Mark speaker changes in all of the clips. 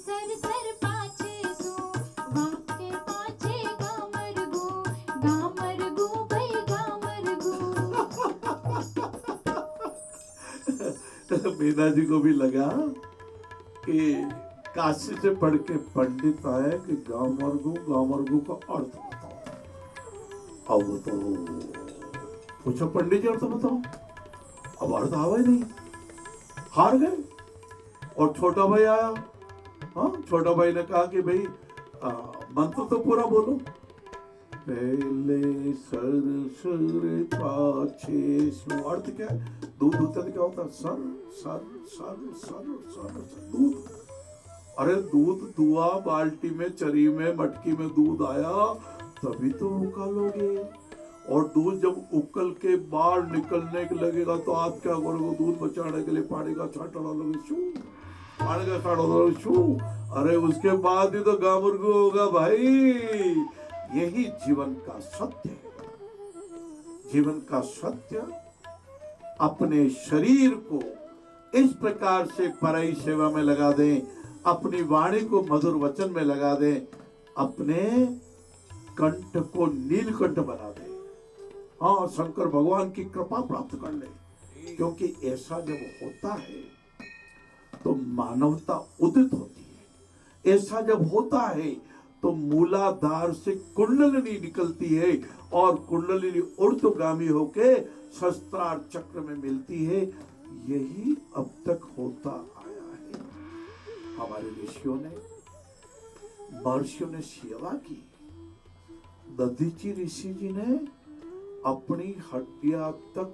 Speaker 1: Sir sir पाछे सो वाके पाछे गामर गो भाई गामर गो।
Speaker 2: मीना जी को भी लगा कि काशी से पढ़ के पंडित आए कि गामरगु का अर्थ बताओ। अब तो पूछो पंडित जी अर्थ बताओ, अब अर्थ आवा ही नहीं, हार गए। और छोटा भाई आया, हाँ छोटा भाई ने कहा कि भाई मंत्र तो पूरा बोलो। पहले सर सर पाछे सो, अर्थ क्या है? दूध दूध क्या होता है? Sir sir sir sir sir दूध। अरे दूध दुआ बाल्टी में, चरी में, मटकी में दूध आया तभी तो उकालोगे। और दूध जब उकल के बाहर निकलने के लगेगा तो आप क्या करोगे? दूध बचाने के लिए पानी का छांटा डालोगे, शू पानी का छांटा डालोगे, शू। अरे उसके बाद ही तो गामुर्गू होगा भाई। यही जीवन का सत्य है। जीवन का सत्य अपने शरीर को इस प्रकार से पराई सेवा में लगा दें, अपनी वाणी को मधुर वचन में लगा दें, अपने कंठ को नीलकंठ बना दें। हाँ, शंकर भगवान की कृपा प्राप्त कर ले। क्योंकि ऐसा जब होता है तो मानवता उदित होती है। ऐसा जब होता है तो मूलाधार से कुंडलिनी निकलती है और कुंडलिनी ऊर्ध्वगामी होके शस्त्रार चक्र में मिलती है। यही अब तक होता आया है। हमारे ऋषियों ने, महर्षियों ने सेवा की। दधीची ऋषि जी ने अपनी हड्डियां तक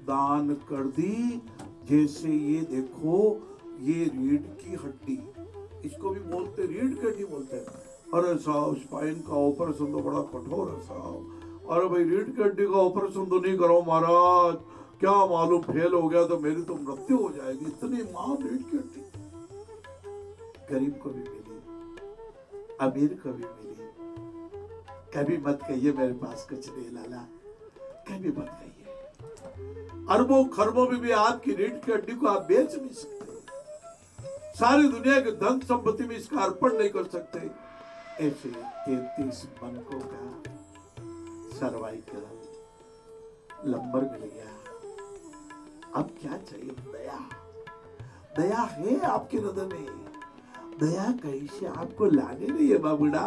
Speaker 2: दान कर दी। जैसे ये देखो, ये रीढ़ की हड्डी, इसको भी बोलते रीढ़ की हड्डी बोलते हैं। अरे साहब, स्पाइन का ऑपरेशन तो बड़ा कठोर है साहब। अरे भाई, रीढ़ की हड्डी का ऑपरेशन तो नहीं करो महाराज, क्या मालूम फेल हो गया तो मेरी तो मृत्यु हो जाएगी। इतनी मां रीढ़ की हड्डी। गरीब को भी मिली, अमीर को भी मिली। कभी मत कहिए मेरे पास कुछ नहीं लाला, कभी मत कहिए। अरबों खरबों में भी आपकी रीढ़ की हड्डी को आप बेच नहीं सकते। सारी दुनिया के धन संपत्ति में इसका अर्पण नहीं कर सकते। ऐसे 33 मनकों का सर्वाइकल लंबर मिल गया। अब क्या चाहिए? दया। दया है आपके हृदय में। दया कहीं से आपको लाने नहीं है बाबूड़ा।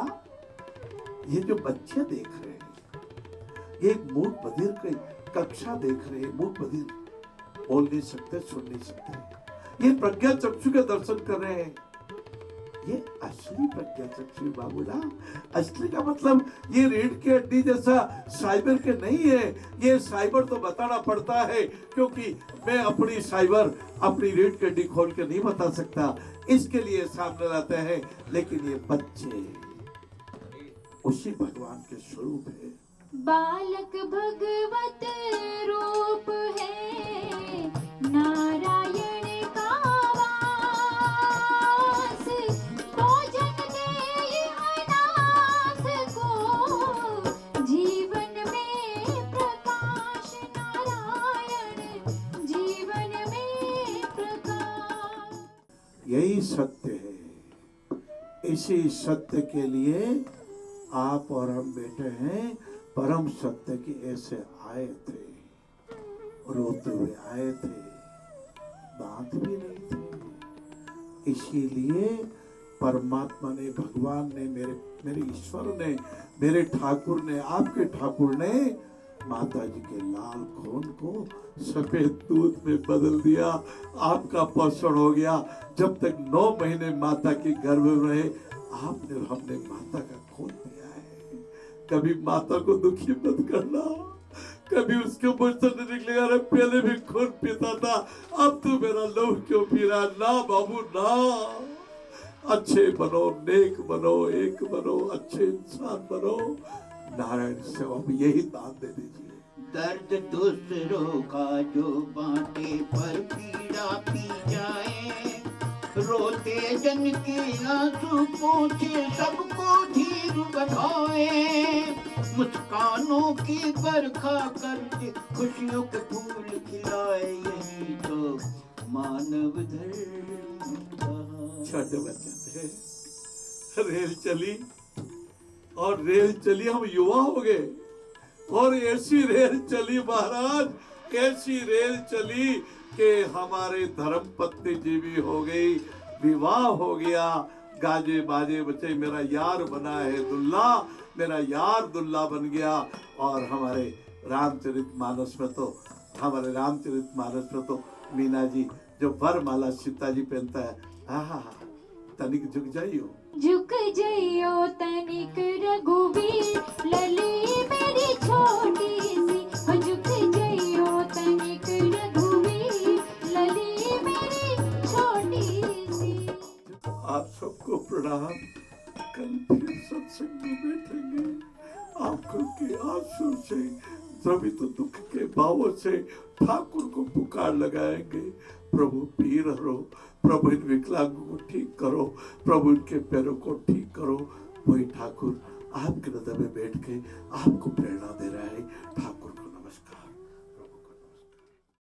Speaker 2: ये जो बच्चे देख रहे हैं, ये एक मूक बधिर की कक्षा देख रहे हैं। मूक बधिर बोल नहीं सकते, सुन नहीं सकते। ये प्रज्ञा चक्षु के दर्शन कर रहे हैं। ये असली प्रज्ञा चक्षु बाबूला। असली का मतलब ये रीढ़ की हड्डी जैसा साइबर के नहीं है। ये साइबर तो बताना पड़ता है, क्योंकि मैं अपनी साइबर, अपनी रीढ़ की हड्डी खोल के नहीं बता सकता। इसके लिए सामने लाते हैं। लेकिन ये बच्चे उसी भगवान के स्वरूप है।
Speaker 1: बालक भगवत रूप है, नारायण का वास। भोजन दे अनाथ को, जीवन में प्रकाश। नारायण जीवन में प्रकाश।
Speaker 2: यही सत्य है। इसी सत्य के लिए आप और हम बैठे हैं। परम सत्य की ऐसे आए थे, रोते हुए आए थे, दांत भी नहीं थे। इसीलिए परमात्मा ने, भगवान ने, मेरे ईश्वर ने, मेरे ठाकुर ने, आपके ठाकुर ने माता जी के लाल खून को सफेद दूध में बदल दिया। आपका पोषण हो गया। जब तक 9 महीने माता के गर्भ में रहे, आपने, हमने माता का खून पिया है। कभी माता को दुखी मत करना। कभी उसके मुंह से निकलेगा, अरे पहले भी खून पीता था, अब तो मेरा लहू क्यों पी रहा? ना बाबू ना, अच्छे बनो, नेक बनो, एक बनो, अच्छे इंसान बनो। नारायण से अब यही दान दे दीजिए।
Speaker 3: दर्द दूसरों का जो बांटे पर पीड़ा पी जाए, रोते जन के आंसू पोंछे सबको धीर बढ़ाए। मुस्कानों की बरखा करके खुशियों के फूल खिलाए, यही तो मानव धर्म।
Speaker 2: छोटे बच्चे थे, रेल चली और रेल चली, हम युवा हो गए और ऐसी रेल चली महाराज, ऐसी रेल चली कि हमारे धर्म पत्नी जीवी हो गई, विवाह हो गया, गाजे बाजे बचे, मेरा यार बना है दुल्ला, मेरा यार दुल्ला बन गया। और हमारे रामचरितमानस में तो मीना जी जो वरमाला सीता जी पहनता है, आहा तनिक झुक जाइयो,
Speaker 1: झुक जइयो तनिक रघुवीर, लली मेरी छोटी सी, हो झुक जइयो तनिक रघुवीर, लली मेरी छोटी सी।
Speaker 2: आप सबको प्रणाम। कल फिर सत्संग में बैठेंगे, आंखों के आंसू से, सभी तो दुख के भावों से ठाकुर को पुकार लगाएंगे, प्रभु पीर हरो, प्रभु इन विकलांगों को ठीक करो, प्रभु इनके पैरों को ठीक करो। वही ठाकुर आपके हृदय में बैठ के आपको प्रेरणा दे रहा है। ठाकुर